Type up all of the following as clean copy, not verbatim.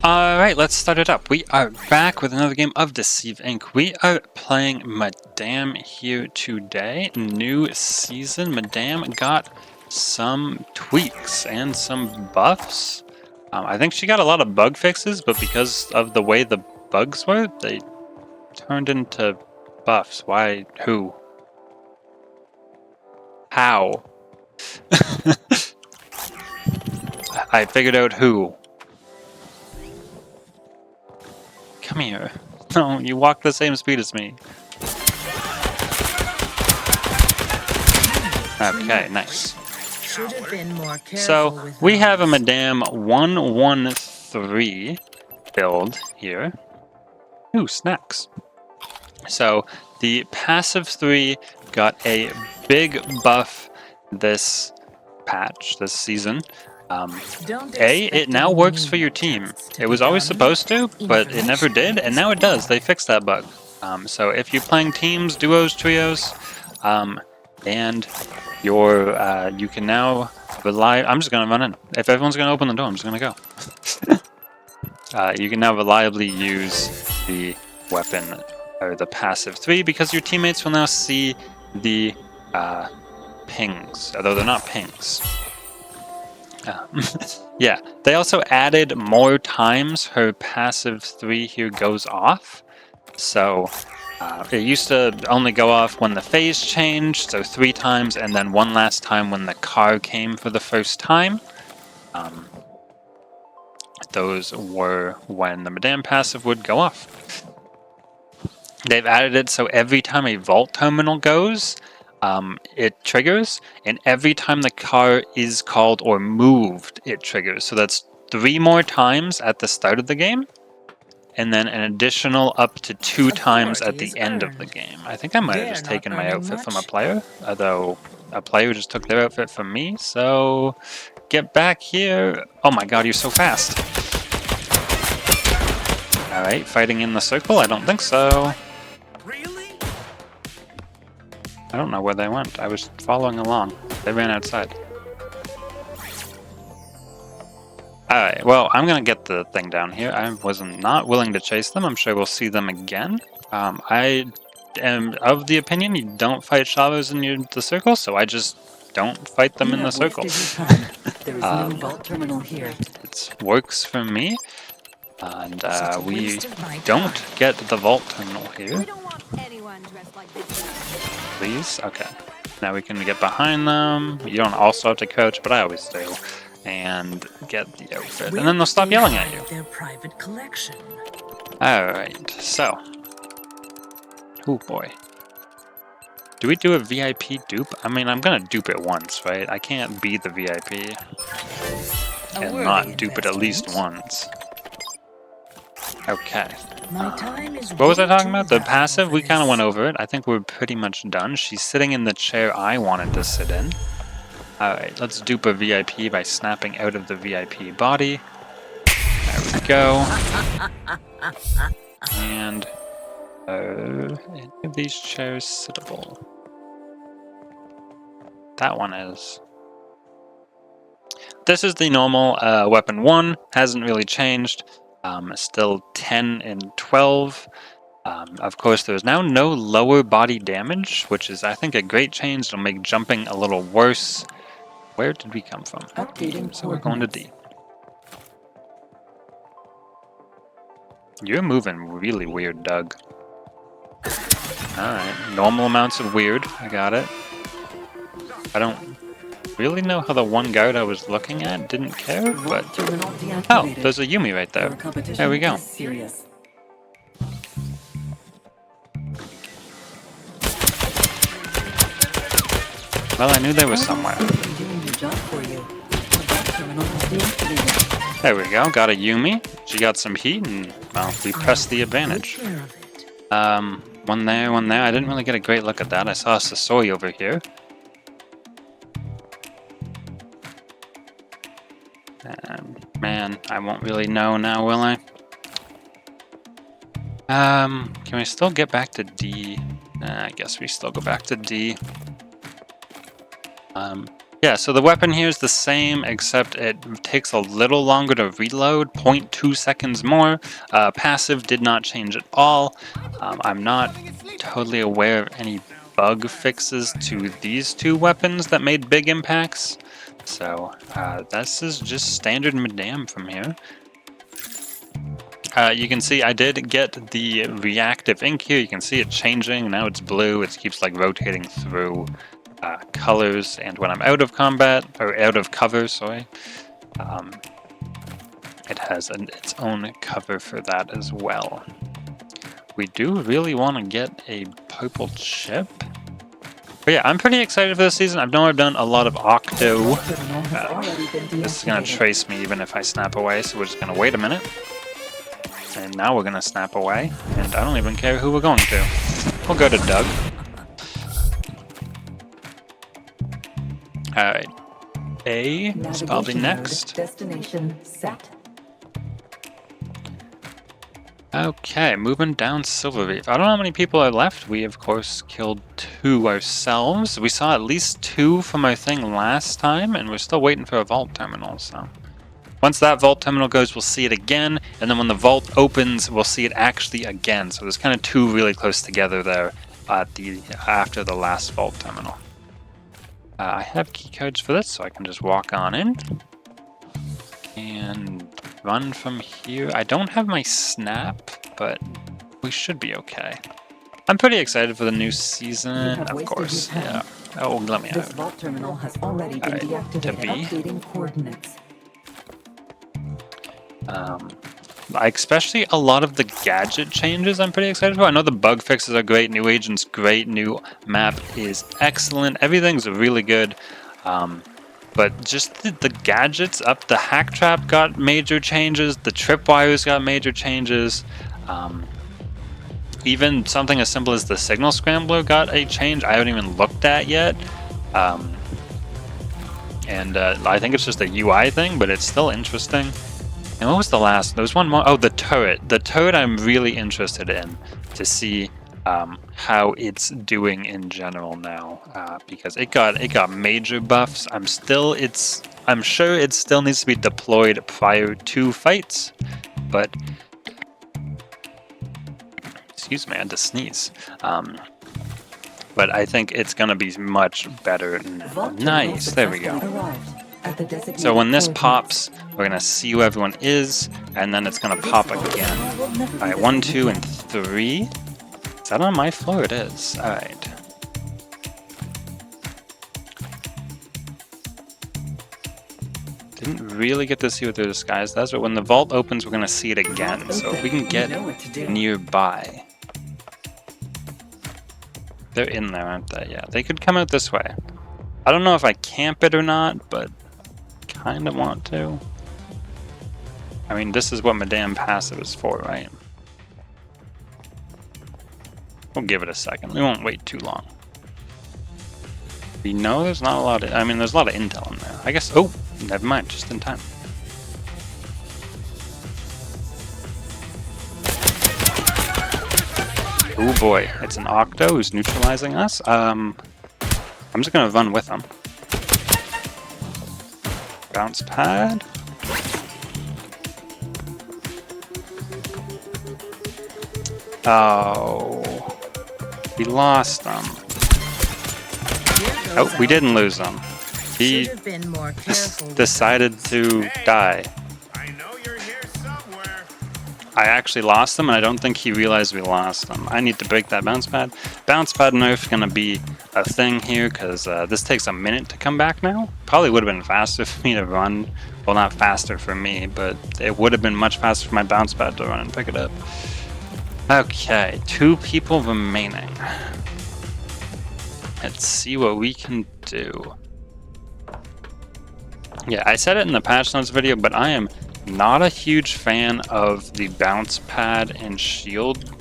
Alright, let's start it up. We are back with another game of Deceive Inc. We are playing Madame Xiu today. New season. Madame got some tweaks and some buffs. I think she got a lot of bug fixes, but because of the way the bugs were, they turned into buffs. Why? Who? How? I figured out who. Come here. No, you walk the same speed as me. Okay, nice. So, we have a Madame 113 build here. Ooh, snacks. So, the passive 3 got a big buff this patch, this season. It now works for your team. It was always supposed to, but it never did, and now it does. They fixed that bug. So if you're playing teams, duos, trios, and you can now rely. I'm just gonna run in. If everyone's gonna open the door, I'm just gonna go. You can now reliably use the weapon or the passive 3 because your teammates will now see the pings, although they're not pings. Yeah, they also added more times her passive 3 here goes off. So it used to only go off when the phase changed, so 3 times, and then one last time when the car came for the first time. Those were when the Madame passive would go off. They've added it so every time a vault terminal goes, it triggers, and every time the car is called or moved, it triggers. So that's 3 more times at the start of the game, and then an additional up to 2 times at the end of the game. I think I might have just taken my outfit from a player, although a player just took their outfit from me, so get back here. Oh my god, you're so fast. Alright, fighting in the circle? I don't think so. I don't know where they went. I was following along. They ran outside. Alright, well, I'm gonna get the thing down here. I was not willing to chase them. I'm sure we'll see them again. I am of the opinion you don't fight shadows in the circle, so I just don't fight them in the circle. There is no vault terminal here. It works for me. And we don't get the vault terminal here. Please? Okay. Now we can get behind them. You don't also have to crouch, but I always do. And get the outfit. And then they'll stop yelling at you. Their private collection. Alright, so. Oh boy. Do we do a VIP dupe? I mean, I'm gonna dupe it once, right? I can't be the VIP and not dupe it at least once. Okay. What was I talking about? The passive? We kind of went over it. I think we're pretty much done. She's sitting in the chair I wanted to sit in. Alright, let's dupe a VIP by snapping out of the VIP body. There we go. And any of these chairs sittable? That one is. This is the normal weapon 1. Hasn't really changed. Still 10 and 12. Of course, there's now no lower body damage, which is, I think, a great change. It'll make jumping a little worse. Where did we come from? So we're going to D. You're moving really weird, Doug. Alright, normal amounts of weird. I got it. I don't really know how the one guard I was looking at didn't care, but... Oh, there's a Yumi right there. There we go. Well, I knew there was somewhere. There we go, got a Yumi. She got some heat, and, well, we pressed the advantage. One there, one there. I didn't really get a great look at that. I saw a Sasori over here. Man, I won't really know now, will I? Can we still get back to D? I guess we still go back to D. Yeah, so the weapon here is the same, except it takes a little longer to reload, 0.2 seconds more. Passive did not change at all. I'm not totally aware of any bug fixes to these two weapons that made big impacts. So this is just standard Madame from here. You can see I did get the reactive ink here. You can see it changing. Now it's blue. It keeps like rotating through colors, and when I'm out of combat, or out of cover, sorry, it has its own cover for that as well. We do really want to get a purple chip. But yeah, I'm pretty excited for this season. I've done a lot of Octo. This is going to trace me even if I snap away, so we're just going to wait a minute. And now we're going to snap away, and I don't even care who we're going to. We'll go to Doug. Alright. A is probably next. Destination set. Okay, moving down Silver Reef. I don't know how many people are left. We, of course, killed 2 ourselves. We saw at least 2 from our thing last time, and we're still waiting for a vault terminal, so... Once that vault terminal goes, we'll see it again, and then when the vault opens, we'll see it actually again. So there's kind of 2 really close together there at after the last vault terminal. I have keycards for this, so I can just walk on in and run from here. I don't have my snap, but we should be okay. I'm pretty excited for the new season, of course. Yeah. Oh, let me This vault terminal has already been deactivated. Updating coordinates. Especially a lot of the gadget changes I'm pretty excited for. I know the bug fixes are great, new agent's great, new map is excellent, everything's really good. But just the gadgets up, the hack trap got major changes, the tripwires got major changes. Even something as simple as the signal scrambler got a change I haven't even looked at yet. I think it's just a UI thing, but it's still interesting. And what was the last? There was one more. Oh, the turret. The turret I'm really interested in to see how it's doing in general now, because it got major buffs. I'm sure it still needs to be deployed prior to fights, but excuse me, I had to sneeze. But I think it's gonna be much better now. Nice. There we go. So when this pops, we're gonna see who everyone is, and then it's gonna pop again. Alright, 1, 2, and 3. Is that on my floor? It is. Alright. Didn't really get to see what their disguise does, but when the vault opens, we're gonna see it again. So if we can get nearby. They're in there, aren't they? Yeah, they could come out this way. I don't know if I camp it or not, but kind of want to. I mean, this is what Madame Passive is for, right? We'll give it a second. We won't wait too long. We know there's not a lot of... I mean, there's a lot of intel in there. I guess... Oh, never mind. Just in time. Oh boy. It's an Octo who's neutralizing us. I'm just gonna run with him. Bounce pad. Oh, we lost them. Oh, we didn't lose them. He decided to die. I actually lost them, and I don't think he realized we lost them. I need to break that bounce pad. Bounce pad nerf gonna be a thing here, because this takes a minute to come back now. Probably would have been faster for me to run. Well, not faster for me, but it would have been much faster for my bounce pad to run and pick it up. Okay, 2 people remaining. Let's see what we can do. Yeah, I said it in the patch notes video, but I am not a huge fan of the bounce pad and shield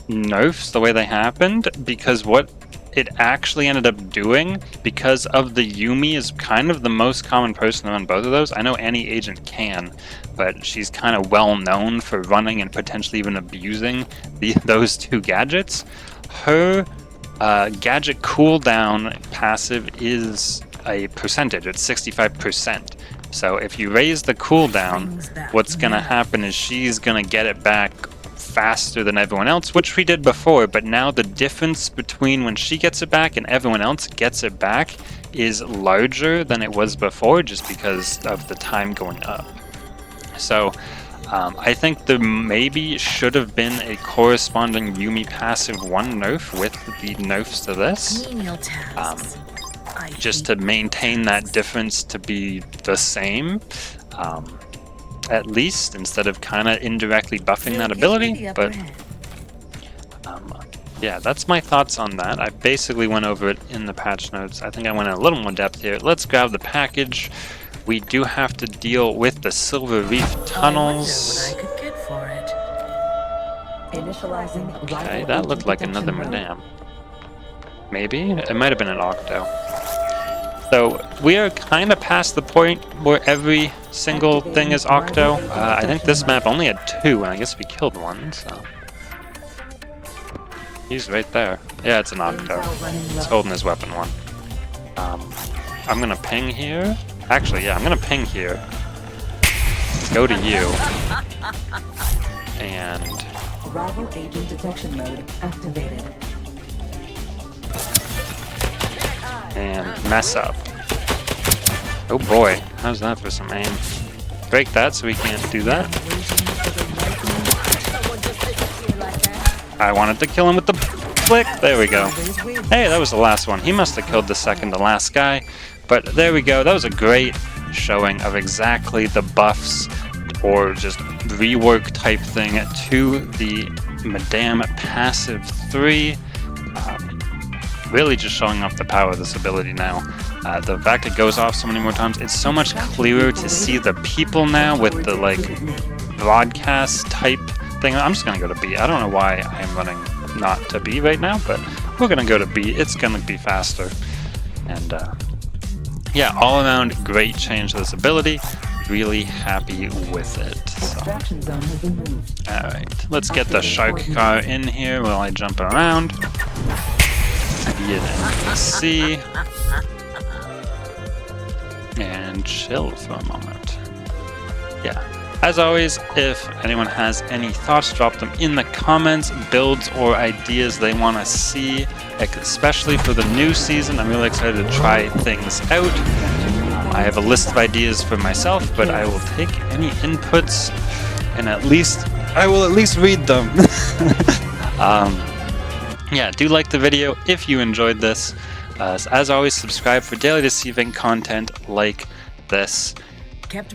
nerfs the way they happened, because what it actually ended up doing, because of the Yumi is kind of the most common person on both of those. I know any agent can, but she's kind of well known for running and potentially even abusing those 2 gadgets. Her gadget cooldown passive is a percentage. It's 65%. So if you raise the cooldown, what's gonna happen is she's gonna get it back faster than everyone else, which we did before, but now the difference between when she gets it back and everyone else gets it back is larger than it was before, just because of the time going up. So I think there maybe should have been a corresponding Yumi passive 1 nerf with the nerfs to this, just to maintain that difference to be the same, at least, instead of kind of indirectly buffing that ability. But yeah, that's my thoughts on that. I basically went over it in the patch notes. I think I went in a little more depth here. Let's grab the package. We do have to deal with the Silver Reef tunnels. Okay, that looked like another Madame. Maybe? It might have been an Octo. So we are kind of past the point where every single thing is Octo. I think this map only had 2, and I guess we killed 1, so... He's right there. Yeah, it's an Octo. He's holding his weapon 1. I'm gonna ping here. Actually, yeah, I'm gonna ping here. Go to you. And... Rival agent detection mode activated. And mess up. Oh boy, how's that for some aim? Break that so we can't do that. I wanted to kill him with the flick. There we go. Hey, that was the last one. He must have killed the second to last guy. But there we go. That was a great showing of exactly the buffs or just rework type thing to the Madame passive 3. Really just showing off the power of this ability now. The fact it goes off so many more times, it's so much clearer to see the people now with the like broadcast type thing. I'm just gonna go to B. I don't know why I'm running not to B right now, but we're gonna go to B. It's gonna be faster. And yeah, all around great change to this ability. Really happy with it. So. Alright, let's get the shark car in here while I jump around. Get in C. And chill for a moment. Yeah. As always, if anyone has any thoughts, drop them in the comments, builds or ideas they want to see, especially for the new season. I'm really excited to try things out. I have a list of ideas for myself, but I will take any inputs and I will at least read them. Yeah, do like the video if you enjoyed this. As always, subscribe for daily Deceive Inc content like this.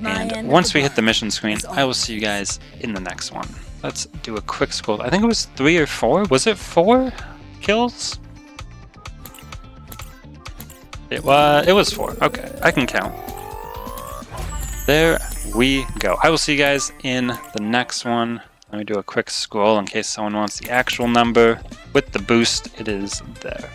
And once we hit the mission screen, I will see you guys in the next one. Let's do a quick scroll. I think it was 3 or 4. Was it 4 kills? It was 4. Okay, I can count. There we go. I will see you guys in the next one. Let me do a quick scroll in case someone wants the actual number. With the boost, it is there.